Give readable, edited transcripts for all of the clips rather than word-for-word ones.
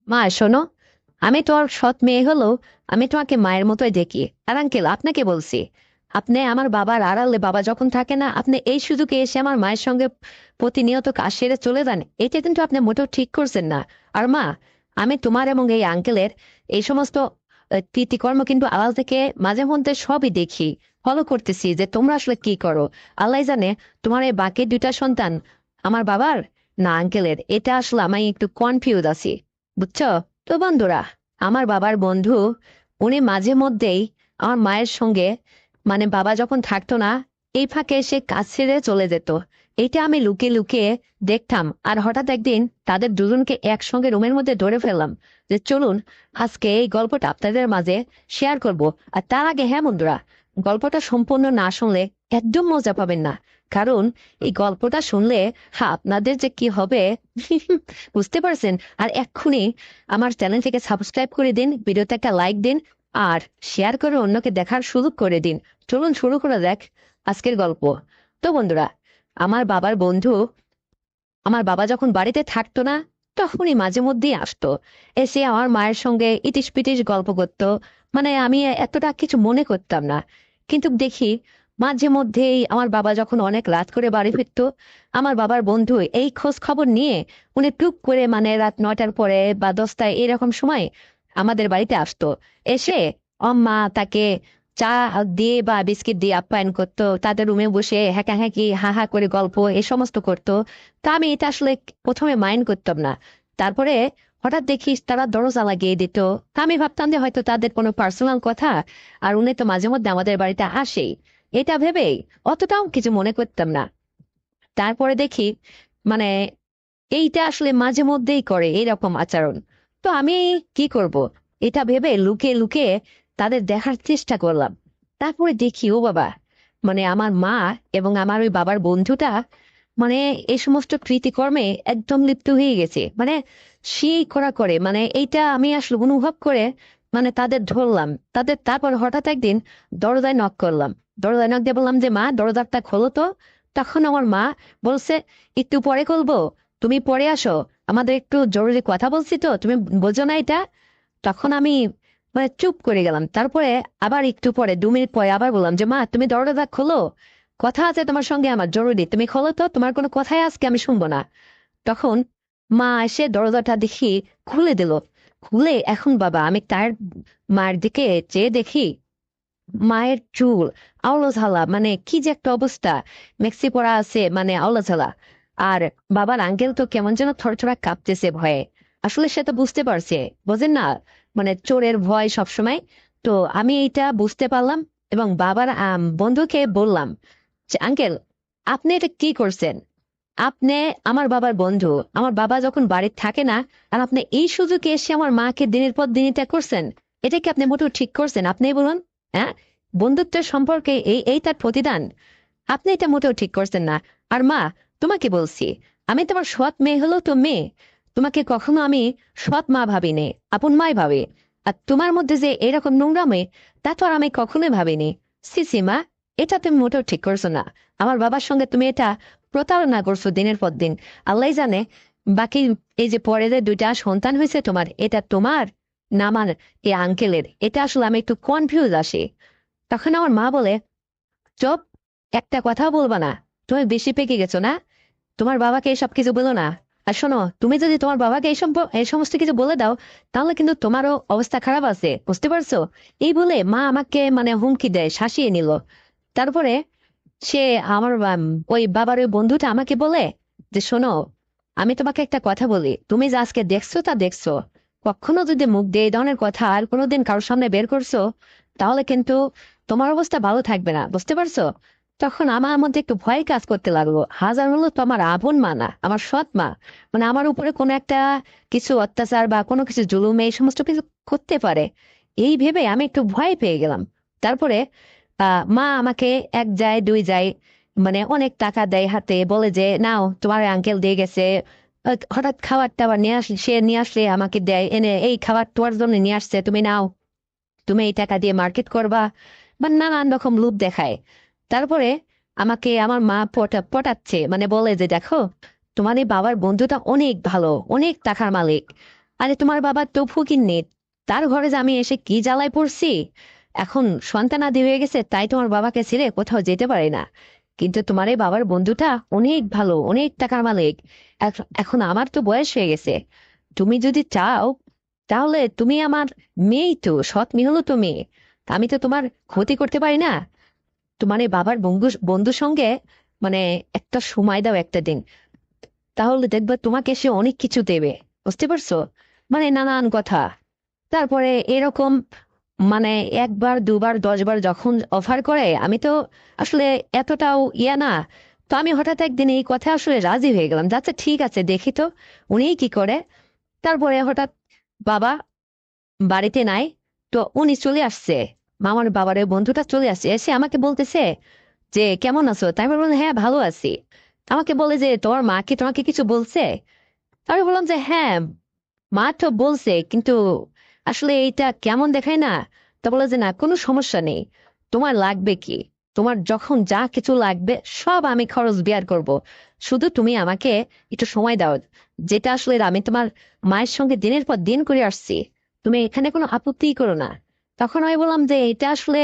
মা শোনো, আমি তোর সৎ মেয়ে হলো, আমি তোমাকে মায়ের মতোই দেখি। আর আঙ্কেল আপনাকে বলছি, আপনি আমার বাবার আড়ালে, বাবা যখন থাকে না, আপনি এই সুযোগে এসে আমার মায়ের সঙ্গে প্রতিনিয়ত কাজ সেরে চলে যান, এটা কিন্তু আপনি মোটেও ঠিক করছেন না। আর মা, আমি তোমার এবং এই আঙ্কেলের এই সমস্ত কৃতিকর্ম কিন্তু আড়াল থেকে মাঝে মধ্যে সবই দেখি, ফলো করতেছি যে তোমরা আসলে কি করো। আল্লাহ জানে তোমার এই বাকি দুইটা সন্তান আমার বাবার না আঙ্কেলের, এটা আসলে আমি একটু কনফিউজ আছি, বুঝছো? তো বন্ধুরা, আমার বাবার বন্ধু, উনি মাঝে মধ্যেই আমার মায়ের সঙ্গে, মানে বাবা যখন থাকতো না, এই ফাঁকে এসে কাজ ছেড়ে চলে যেত। এইটা আমি লুকিয়ে লুকিয়ে দেখতাম। আর হঠাৎ একদিন তাদের দুজনকে একসঙ্গে রুমের মধ্যে ধরে ফেললাম, যে চলুন আজকে এই গল্পটা আপনাদের মাঝে শেয়ার করব। আর তার আগে হ্যাঁ বন্ধুরা, গল্পটা সম্পূর্ণ না শুনলে একদম মজা পাবেন না। কারণ এই গল্পটা শুনলে আপনাদের যে কি হবে বুঝতে পারছেন। আর এক্ষুনি আমার চ্যানেলটিকে সাবস্ক্রাইব করে দিন, ভিডিওতে একটা লাইক দিন, আর শেয়ার করে অন্যকে দেখার সুযোগ করে দিন। চলুন শুরু করা যাক আজকের গল্প। তো বন্ধুরা, আমার বাবার বন্ধু, আমার বাবা যখন বাড়িতে থাকতো না, তখনই মাঝে মধ্যেই আসতো, এসে আমার মায়ের সঙ্গে ইটিস পিটিস গল্প করতো। মানে আমি এতটা কিছু মনে করতাম না, কিন্তু দেখি মাঝে মধ্যেই আমার বাবা যখন অনেক রাত করে বাড়ি ফিরতো, আমার বাবার বন্ধু এই খোঁজ খবর নিয়ে উনি টুক করে, মানে রাত 9টার পরে বা 10টায় এরকম সময় আমাদের বাড়িতে আসতো। এসে মা তাকে চা দিয়ে বা বিস্কিট দিয়ে আপ্যায়ন করতো, তাদের রুমে বসে হ্যাঁকি হা হা করে গল্প এ সমস্ত করতো। তা আমি এটা আসলে প্রথমে মাইন্ড করতাম না। তারপরে হঠাৎ দেখি তারা দরজা লাগিয়ে দিত। তা আমি ভাবতাম যে হয়তো তাদের কোনো পার্সোনাল কথা, আর উনি তো মাঝে মধ্যে আমাদের বাড়িতে আসেই, এটা ভেবেই অতটাও কিছু মনে করতাম না। তারপরে দেখি, মানে এইটা আসলে মাঝে মধ্যেই করে এরকম আচরণ। তো আমি কি করব, এটা ভেবে লুকিয়ে লুকিয়ে তাদের দেখার চেষ্টা করলাম। তারপরে দেখি ও বাবা, মানে আমার মা এবং আমার ওই বাবার বন্ধুটা, মানে এই সমস্ত কৃতিকর্মে একদম লিপ্ত হয়ে গেছে। মানে সেই করা করে, মানে এইটা আমি আসলে অনুভব করে, মানে তাদের ধরলাম। তারপর হঠাৎ একদিন দরজায় নক করলাম। দরজায় নক দিয়ে বললাম যে মা, দরজাটা খোলো তো। তখন আমার মা বলছে, একটু পরে খুলবো, তুমি পরে আসো, আমাদের একটু জরুরি কথা বলছি, তো তুমি বোঝো না এটা। তখন আমি মানে চুপ করে গেলাম। তারপরে আবার একটু পরে, 2 মিনিট পরে আবার বললাম যে মা, তুমি দরজাটা খোলো, কথা আছে তোমার সঙ্গে আমার জরুরি, তুমি খোলো তো, তোমার কোনো কথাই আজকে আমি শুনবো না। তখন মা এসে দরজাটা দেখি খুলে দিল। খুলে এখন বাবা আমি তার মায়ের দিকে চেয়ে দেখি, মায়ের চুল আওলো ঝালা, মানে কি যে একটা অবস্থা, মেক্সি পরা আছে, মানে আওলা ঝালা। আর বাবার আঙ্কেল তো কেমন যেন থরথরা কাঁপতেছে ভয়ে। আসলে সে তো বুঝতে পারছে, বোঝেন না, মানে চোরের ভয় সবসময়। তো আমি এইটা বুঝতে পারলাম এবং বাবার বন্ধুকে বললাম যে আঙ্কেল, আপনি এটা কি করছেন? আপনি আমার বাবার বন্ধু, আমার বাবা যখন বাড়িতে থাকে না, আর আপনি এই সুযোগে এসে আমার মাকে দিনের পর দিন এটা করছেন, এটা কি আপনি মোটেও ঠিক করছেন? আপনি বলুন। হ্যাঁ, বন্ধুত্বের সম্পর্কে এই এই তার প্রতিদান? আপনি এটা মোটেও ঠিক করছেন না। আর মা, তোমাকে বলছি, আমি তোমার সৎ মেয়ে হলেও তো মেয়ে, তোমাকে কখনো আমি সৎ মা ভাবিনি, আপন মাই ভাবি। আর তোমার মধ্যে যে এরকম নোংরা মেয়ে, তা তো আর আমি কখনোই ভাবিনি। সিসি মা, এটা তুমি মোটেও ঠিক করছো না। আমার বাবার সঙ্গে তুমি এটা প্রতারণা করছো দিনের পর দিন। আল্লাহ জানে বাকি এই যে পরে যে দুইটা সন্তান হয়েছে তোমার, এটা তোমার না আমার এই আঙ্কেলের, এটা আসলে আমি একটু কনফিউজ আসি। তখন আমার মা বলে, চুপ, একটা কথাও বলবা না, তুমি বেশি পেকে গেছো না, তোমার বাবাকে এসব কিছু বলো না। আর শোনো, তুমি যদি তোমার বাবাকে এই সমস্ত কিছু বলে দাও, তাহলে কিন্তু তোমারও অবস্থা খারাপ আছে, বুঝতে পারছো? এই বলে মা আমাকে মানে হুমকি দেয়, শাসিয়ে নিল। তারপরে সে আমার ওই বাবার ওই বন্ধুটা আমাকে বলে যে শোনো, আমি তোমাকে একটা কথা বলি, তুমি যা আজকে দেখছো তা দেখছো, কখনো যদি মুখ দিয়ে এই ধরনের কথা আর কোনোদিন কারোর সামনে বের করছো, তাহলে কিন্তু তোমার অবস্থা ভালো থাকবে না, বুঝতে পারছো? তখন আমার মধ্যে একটু ভয় কাজ করতে লাগলো, হাজার হলো তো আমার আপন মা না, আমার সৎ মা, মানে আমার উপরে কোনো একটা কিছু অত্যাচার বা কোনো কিছু জুলুম এই সমস্ত কিছু করতে পারে, এই ভেবে আমি একটু ভয় পেয়ে গেলাম। তারপরে মা আমাকে এক যায় দুই যায়, মানে অনেক টাকা দেয় হাতে, বলে যে নাও তোমার আঙ্কেল দিয়ে গেছে। হঠাৎ খাবার টাবার নিয়ে আসলে, সে নিয়ে আসলে আমাকে দেয় এনে, এই খাবার তোমার জন্য নিয়ে আসছে, তুমি নাও, তুমি এই টাকা দিয়ে মার্কেট করবা, বা নানান রকম লোভ দেখায়। তারপরে আমাকে আমার মা পটাচ্ছে, মানে বলে যে দেখো, তোমার এই বাবার বন্ধুটা অনেক ভালো, অনেক টাকার মালিক, আরে তোমার বাবা তো ফকিন্নি, তার ঘরে যে আমি এসে কি জ্বালায় পড়ছি। এখন সন্তানাদি হয়ে গেছে তাই তোমার বাবাকে ছেড়ে কোথাও যেতে পারে না। কিন্তু তোমার এই বাবার বন্ধুটা অনেক ভালো, অনেক টাকার মালিক। এখন আমার তো বয়স হয়ে গেছে, তুমি যদি চাও তাহলে তুমি আমার মেয়েই তো, সৎ মেয়ে হলো তুমি। তা আমি তো তোমার ক্ষতি করতে পারি না। তোমার এই বাবার বন্ধুর সঙ্গে মানে একটা সময় দাও, একটা দিন, তাহলে দেখবে তোমাকে সে অনেক কিছু দেবে। বুঝতে পারছো? মানে নানান কথা। তারপরে এরকম মানে একবার দুবার 10বার যখন অফার করে, আমি তো আসলে এতটাও না। তো আমি হঠাৎ একদিন এই কথা আসলে রাজি হয়ে গেলাম, যাচ্ছে ঠিক আছে দেখি তো উনি কি করে। তারপরে হঠাৎ বাবা বাড়িতে নাই, তো উনি চলে আসছে, মামার বাবার ওই বন্ধুটা চলে আসছে, এসে আমাকে বলতেছে যে কেমন আছো, তাই আমি বললাম হ্যাঁ ভালো আছি। আমাকে বলে যে তোর মা কি তোমাকে কিছু বলছে? আমি বললাম যে হ্যাঁ, মা তো বলছে, কিন্তু আসলে এইটা কেমন দেখায় না। তা বলে যে না কোনো সমস্যা নেই, তোমার লাগবে কি, তোমার যখন যা কিছু লাগবে সব আমি খরচ বেয়ার করব, শুধু তুমি আমাকে একটু সময় দাও। যেটা আসলে আমি তোমার মায়ের সঙ্গে দিনের পর দিন করে আসছি, তুমি এখানে কোনো আপত্তি করো না। তখন আমি বললাম যে এটা আসলে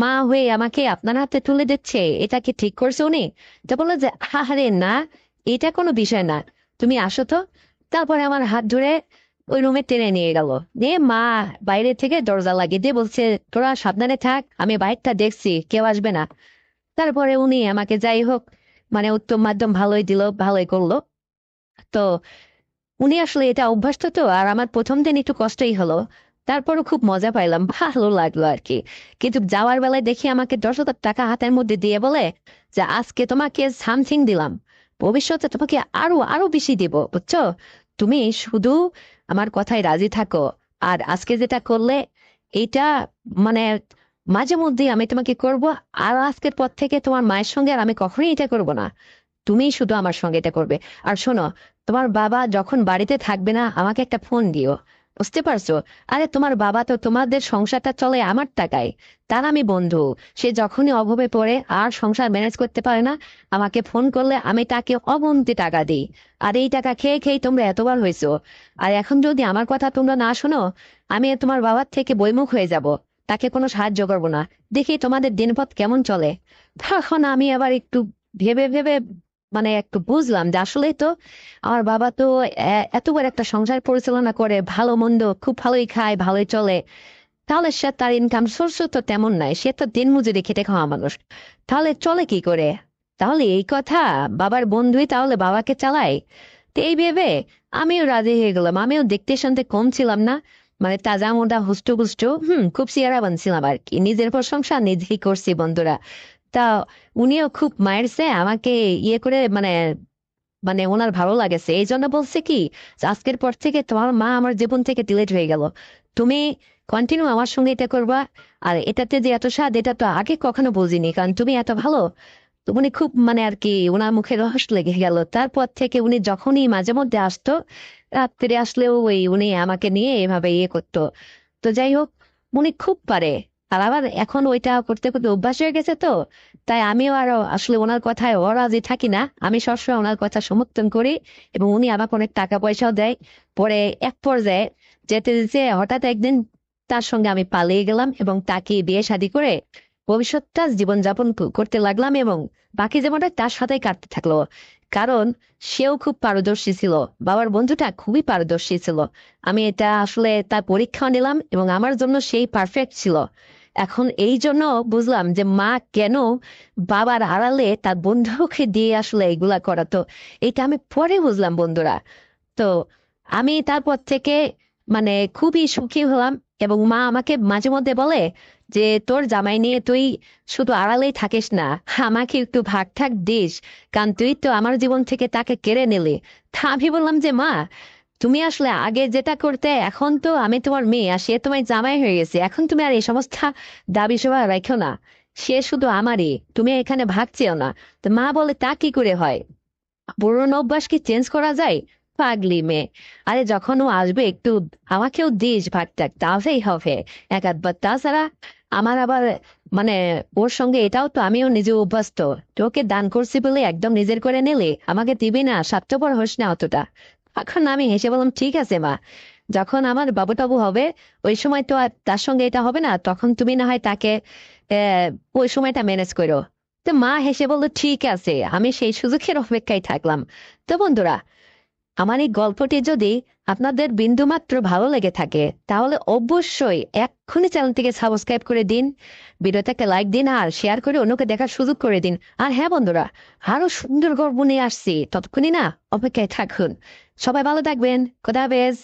মা হয়ে আমাকে আপনার হাতে তুলে দিচ্ছে, এটা কি ঠিক করছে উনি? তা বললো যে আরে না, এটা কোনো বিষয় না, তুমি আসো তো। তারপরে আমার হাত ধরে ওই রুমে টেনে নিয়ে গেল, নিয়ে মা বাইরে থেকে দরজা লাগিয়ে দিয়ে বলছে তোরা সাবধানে থাক, আমি বাইরটা দেখছি, কেউ আসবে না। তারপরে উনি আমাকে যাই হোক মানে উত্তম মাধ্যম ভালোই দিল, ভালোই করলো। তো উনি আসলে এটা অভ্যস্ত তো, আর আমার প্রথম দিন একটু কষ্টই হলো, তারপরও খুব মজা পাইলাম, ভালো লাগলো আর কি। কিন্তু যাওয়ার বেলায় দেখি আমাকে 10,000 টাকা হাতের মধ্যে দিয়ে বলে যে আজকে তোমাকে সামথিং দিলাম, ভবিষ্যতে তোমাকে আরো আরো বেশি দিব, বুঝছো? তুমি শুধু আমার কথায় রাজি থাকো, আর আজকে যেটা করলে এইটা মানে মাঝে মধ্যেই আমি তোমাকে করব, আর আজকের পর থেকে তোমার মায়ের সঙ্গে আর আমি কখনোই এটা করব না, তুমি শুধু আমার সঙ্গে এটা করবে। আর শোনো, তোমার বাবা যখন বাড়িতে থাকবে না আমাকে একটা ফোন দিও, বুঝতে পারছো? আরে তোমার বাবা তো, তোমাদের সংসারটা চলে আমার টাকায়, তার আমি বন্ধু। সে যখনই অভাবে পড়ে আর সংসার ম্যানেজ করতে পারে না, আমাকে ফোন করলে আমি তাকে অবন্তি টাকা দিই। আর এই টাকা খেয়ে খেয়ে তোমরা এতবার হয়েছো। আর এখন যদি আমার কথা তোমরা না শোনো, আমি তোমার বাবার থেকে বৈমুখ হয়ে যাব, তাকে কোনো সাহায্য করবো না। দেখি তোমাদের দিনপথ কেমন চলে। তখন আমি আবার একটু ভেবে ভেবে মানে একটু বুঝলাম যে আসলে তো আমার বাবা তো এত বড় একটা সংসার পরিচালনা করে, ভালো মন্দ খুব ভালোই খায়, ভালোই চলে। তাহলে সে তার ইনকাম সোর্স তো তেমন নাই, সে তো দিনমজুরি খেটে খাওয়া মানুষ, তাহলে চলে কি করে? তাহলে এই কথা, বাবার বন্ধুই তাহলে বাবাকে চালায়। তো এই ভেবে আমিও রাজি হয়ে গেলাম, আমিও দেখতে শুনতে কম ছিলাম না, মানে তাজা মোটা হুস্টু গুস্টু, খুব সিয়ারা বানছিলাম আর কি, নিজের প্রশংসা নিজেই করছি বন্ধুরা। তা উনিও খুব মায়েরছে আমাকে ইয়ে করে, মানে মানে ওনার ভালো লাগেছে, এই জন্য বলছে কি যে আজকের পর থেকে তোমার মা আমার জীবন থেকে ডিলিট হয়ে গেল, তুমি কন্টিনিউ আমার সঙ্গে এটা করবা। আর এটাতে যে এত স্বাদ এটা তো আগে কখনো বুঝিনি, কারণ তুমি এত ভালো। তো উনি খুব মানে আর কি ওনার মুখে রহস্য লেগে গেল। তারপর থেকে উনি যখনই মাঝে মধ্যে আসতো, রাত্রে আসলেও ওই উনি আমাকে নিয়ে এভাবে ইয়ে করতো। তো যাই হোক, উনি খুব পারে। আর আবার এখন ওইটা করতে করতে অভ্যাস হয়ে গেছে তো, তাই আমিও আরো আসলে ওনার কথায় অরাজি থাকি না, আমি সবসময় ওনার কথা সমর্থন করি। এবং উনি আমাকে অনেক টাকা পয়সাও দেয়। পরে এক পর্যায়ে যেতে যেতে হঠাৎ একদিন তার সঙ্গে আমি পালিয়ে গেলাম এবং তাকে বিয়ে শাদী করে ভবিষ্যৎটা জীবনযাপন করতে লাগলাম, এবং বাকি জীবনটা তার সাথেই কাটতে থাকলো। কারণ সেও খুব পারদর্শী ছিল, বাবার বন্ধুটা খুবই পারদর্শী ছিল। আমি এটা আসলে তার পরীক্ষা নিলাম এবং আমার জন্য সেই পারফেক্ট ছিল। এখন এই জন্য বুঝলাম যে মা কেন বাবার আড়ালে তার বন্ধুকে দিয়ে আসলে এগুলা করাতো। এটা আমি পরে বুঝলাম বন্ধুরা। তো আমি তারপর থেকে মানে খুবই সুখী হলাম। এবং মা আমাকে মাঝে মধ্যে বলে যে তোর জামাই নিয়ে তুই শুধু আড়ালেই থাকিস না, আমাকে একটু ভাগ ঠাক দিস, কারণ তুই তো আমার জীবন থেকে তাকে কেড়ে নিলি। তা আমি বললাম যে মা, তুমি আসলে আগে যেটা করতে, এখন তো আমি তোমার মেয়ে আর সে তোমার জামাই হয়ে গেছে, এখন তুমি আর এই সমস্ত দাবি সবা রাখো না, সে শুধু আমারই, তুমি এখানে ভাগ চেও না। তো মা বলে তা কি করে হয়, পুরোনো অভ্যাস কি চেঞ্জ করা যায়? পাগলি মেয়ে। আরে যখন ও আসবে একটু আমাকেও দিস ভাগটা, তাহলেই হবে এক আধবার। তাছাড়া আমার আবার মানে ওর সঙ্গে এটাও তো, আমিও নিজে অভ্যস্ত, তোকে দান করছি বলে একদম নিজের করে নিলে আমাকে দিবি না, স্বার্থপর হোস না অতটা। এখন আমি হেসে বললাম ঠিক আছে মা, যখন আমার বাবু টাবু হবে ওই সময় তো আর তার সঙ্গে এটা হবে না, তখন তুমি না হয় তাকে ওই সময়টা ম্যানেজ করো। তো মা হেসে বললো ঠিক আছে, আমি সেই সুযোগের অপেক্ষায় থাকলাম। তো বন্ধুরা, আমার এই গল্পটি যদি আপনাদের বিন্দুমাত্র ভালো লেগে থাকে তাহলে অবশ্যই এক্ষুনি চ্যানেলটিকে সাবস্ক্রাইব করে দিন, ভিডিওটাকে লাইক দিন আর শেয়ার করে অন্যকে দেখার সুযোগ করে দিন। আর হ্যাঁ বন্ধুরা, আরো সুন্দর গল্প নিয়ে আসছি, ততক্ষণই না অপেক্ষায় থাকুন। সবাই ভালো থাকবেন। খোদা হাফেজ।